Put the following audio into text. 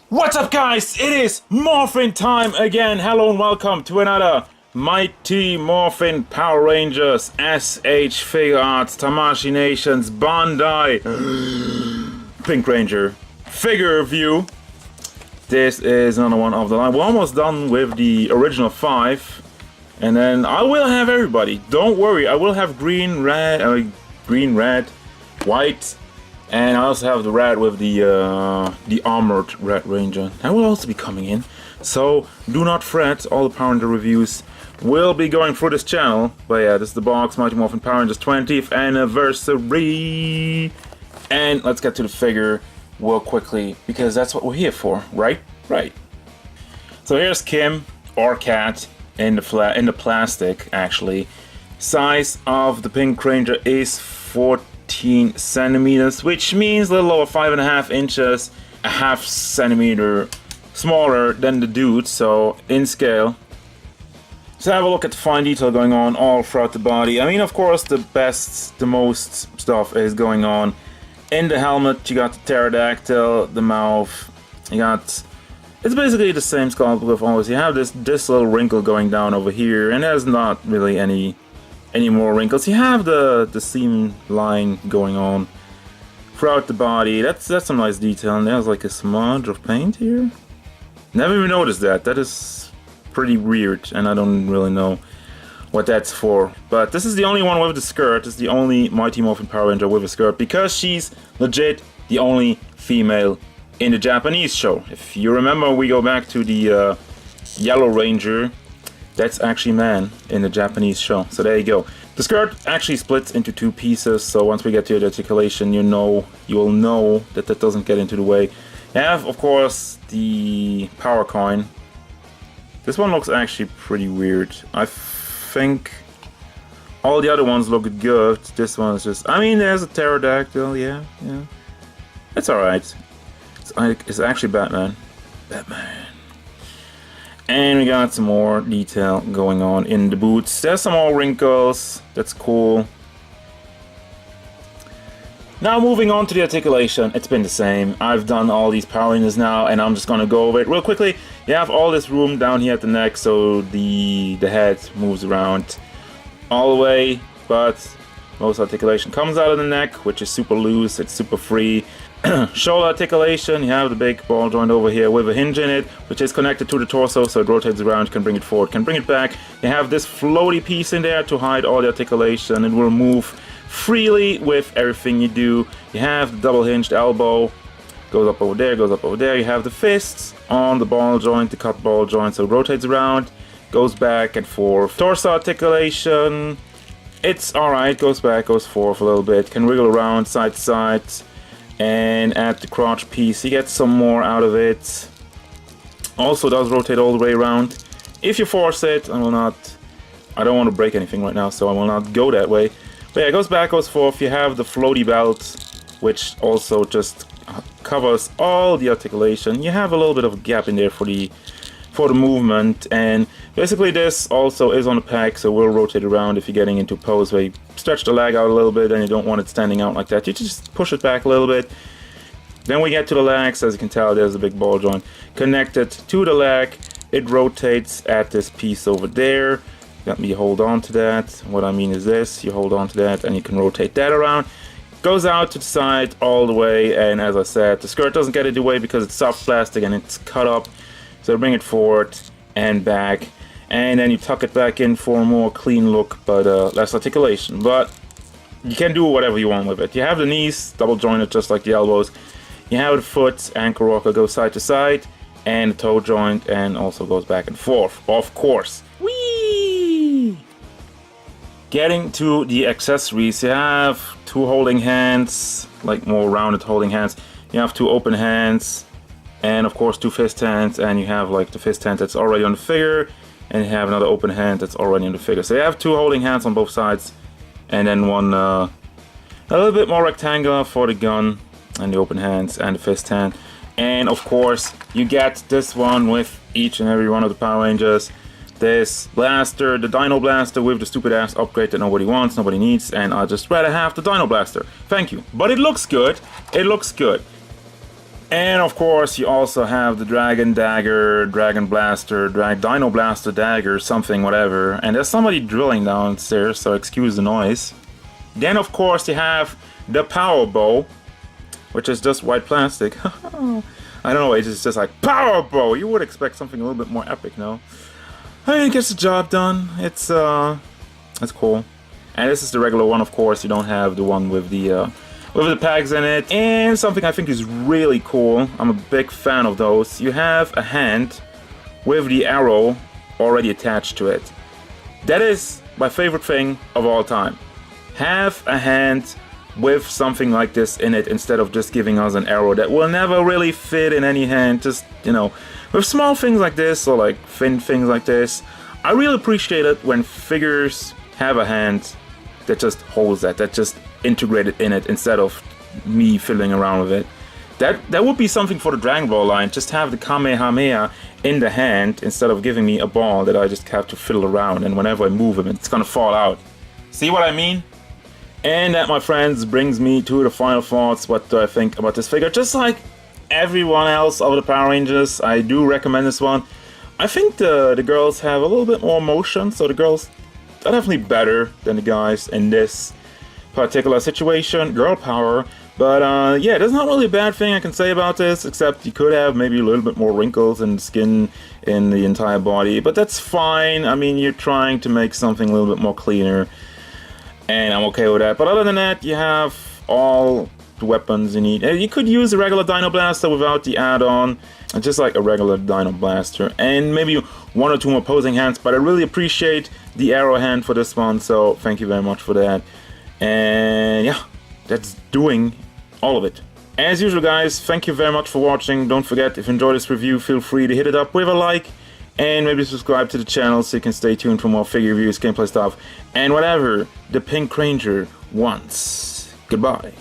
What's up, guys? It is Morphin time again. Hello and welcome to another Mighty Morphin Power Rangers SH Figuarts Tamashii Nations Bandai Pink Ranger figure review. This is another one of the line. We're almost done with the original 5, and then I will have everybody. Don't worry, I will have green, red, white. And I also have the red with the armored Red Ranger. That will also be coming in. So do not fret, all the Power Ranger reviews will be going through this channel. But yeah, this is the box, Mighty Morphin Power Rangers 20th anniversary. And let's get to the figure real quickly, because that's what we're here for, right? Right. So here's Kim, or Cat, in the plastic, actually. Size of the Pink Ranger is 14 centimeters, which means a little over 5.5 inches, a half centimeter smaller than the dude, so in scale. So have a look at the fine detail going on all throughout the body. I mean, of course, the most stuff is going on in the helmet. You got the pterodactyl, the mouth, you got, it's basically the same sculpt with always. You have this little wrinkle going down over here, and there's not really any more wrinkles. You have the seam line going on throughout the body. That's some nice detail, and there's like a smudge of paint here. Never even noticed that. That is pretty weird, and I don't really know what that's for. But this is the only one with the skirt. This is the only Mighty Morphin Power Ranger with a skirt, because she's legit the only female in the Japanese show. If you remember, we go back to the Yellow Ranger. That's actually man in the Japanese show. So there you go. The skirt actually splits into 2 pieces, so once we get to the articulation, you will know that that doesn't get into the way. You have, of course, the power coin. This one looks actually pretty weird. I think all the other ones look good. This one is just, I mean, there's a pterodactyl, yeah. It's alright. It's actually Batman. And we got some more detail going on in the boots. There's some more wrinkles. That's cool. Now moving on to the articulation. It's been the same. I've done all these Power Rangers now, and I'm just gonna go over it real quickly. You have all this room down here at the neck, so the head moves around all the way, but most articulation comes out of the neck, which is super loose. It's super free. Shoulder articulation, you have the big ball joint over here with a hinge in it, which is connected to the torso, so it rotates around. You can bring it forward, can bring it back. You have this floaty piece in there to hide all the articulation. It will move freely with everything you do. You have the double hinged elbow, goes up over there, goes up over there. You have the fists on the ball joint, the cut ball joint, so it rotates around, goes back and forth. Torso articulation, it's alright, goes back, goes forth a little bit, can wiggle around side to side. And at the crotch piece, you get some more out of it. Also does rotate all the way around. If you force it, I don't want to break anything right now, so I will not go that way. But yeah, it goes back, goes forth. You have the floaty belt, which also just covers all the articulation. You have a little bit of a gap in there for the movement, and basically this also is on the pack, so we'll rotate around if you're getting into pose where you stretch the leg out a little bit and you don't want it standing out like that. You just push it back a little bit. Then we get to the legs. As you can tell, there's a big ball joint connected to the leg. It rotates at this piece over there. Let me hold on to that. What I mean is this, you hold on to that and you can rotate that around. Goes out to the side all the way, and as I said, the skirt doesn't get in the way because it's soft plastic and it's cut up. So bring it forward and back, and then you tuck it back in for a more clean look, but less articulation. But you can do whatever you want with it. You have the knees double jointed just like the elbows. You have the foot, ankle rocker goes side to side, and the toe joint, and also goes back and forth, of course. Whee! Getting to the accessories, you have 2 holding hands, like more rounded holding hands. You have 2 open hands, and of course 2 fist hands, and you have like the fist hand that's already on the figure, and you have another open hand that's already on the figure. So you have 2 holding hands on both sides, and then one a little bit more rectangular for the gun, and the open hands and the fist hand. And of course you get this one with each and every one of the Power Rangers. This blaster, the Dino Blaster with the stupid ass upgrade that nobody wants, nobody needs, and I'd just rather have the Dino Blaster. Thank you. But it looks good. It looks good. And of course, you also have the Dragon Dagger, Dragon Blaster, Dino Blaster Dagger, something, whatever. And there's somebody drilling downstairs, so excuse the noise. Then, of course, you have the Power Bow, which is just white plastic. I don't know, it's just like Power Bow. You would expect something a little bit more epic, no? I mean, it gets the job done. It's cool. And this is the regular one, of course. You don't have the one with the pegs in it. And something I think is really cool, I'm a big fan of those, you have a hand with the arrow already attached to it. That is my favorite thing of all time. Have a hand with something like this in it instead of just giving us an arrow that will never really fit in any hand. Just, you know, with small things like this or like thin things like this, I really appreciate it when figures have a hand that just holds that just integrated in it instead of me fiddling around with it. That would be something for the Dragon Ball line. Just have the Kamehameha in the hand instead of giving me a ball that I just have to fiddle around, and whenever I move him, it's gonna fall out. See what I mean? And that, my friends, brings me to the final thoughts. What do I think about this figure? Just like everyone else of the Power Rangers, I do recommend this one. I think the girls have a little bit more emotion, so the girls are definitely better than the guys in this particular situation. Girl power. But yeah, there's not really a bad thing I can say about this, except you could have maybe a little bit more wrinkles in the skin in the entire body, but that's fine. I mean, you're trying to make something a little bit more cleaner, and I'm okay with that. But other than that, you have all the weapons you need. You could use a regular Dino Blaster without the add-on, just like a regular Dino Blaster, and maybe one or two more opposing hands, but I really appreciate the arrow hand for this one, so thank you very much for that. And yeah, that's doing all of it. As usual, guys, thank you very much for watching. Don't forget, if you enjoyed this review, feel free to hit it up with a like, and maybe subscribe to the channel so you can stay tuned for more figure reviews, gameplay stuff, and whatever the Pink Ranger wants. Goodbye.